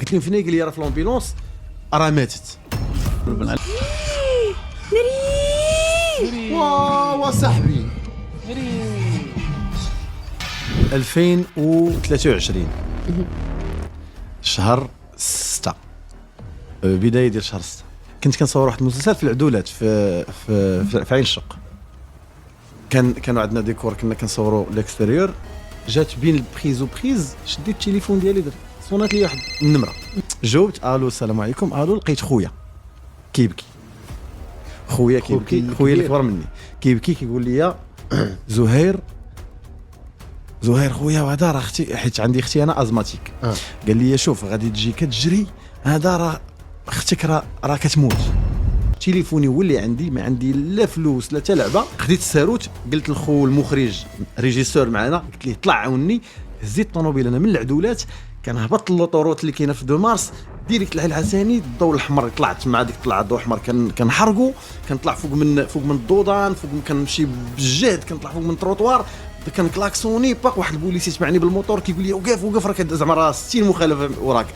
قلت لهم فين هي؟ قال لي راه في لومبيلونس راه ماتت. وا صاحبي 2023 شهر 6 بدايه ديال شهر 6 كنت كنصور واحد المسلسل في العدولات في عين الشق. كانوا عندنا ديكور كنا كنصوروا الاكستيريور. جات بين البريز وبريز شديت التليفون ديالي صونات لي واحد النمره. جاوبت الو السلام عليكم. الو لقيت خويا كيبكي. خويا كيبكي، خويا اللي كبر مني كيبكي كيقول لي زهير خويا وهذا راه اختي، حيت عندي اختي انا ازماتيك. قال لي شوف غادي تجي كتجري، هذا راه اختك راه كتموت. تليفوني هو اللي عندي، ما عندي لا فلوس لا حتى لعبه. خديت الساروت قلت لخو المخرج ريجيسور معنا، قلت ليه طلع عاوني. هزيت الطوموبيل انا من العدولات، كنهبط اللوطوروت اللي كاينه في 2 مارس ديريكت لحي العساني. الضوء الاحمر طلعت مع ديك طلع الضوء الاحمر كنحرقو، كنطلع فوق من الدودان، فوق كنمشي بالجهد، كنطلع فوق من التروطوار، كان كلاكسوني باق واحد البوليسي تبعني بالموتور كيقول لي وقف راه زعما راه 60 مخالفه وراك.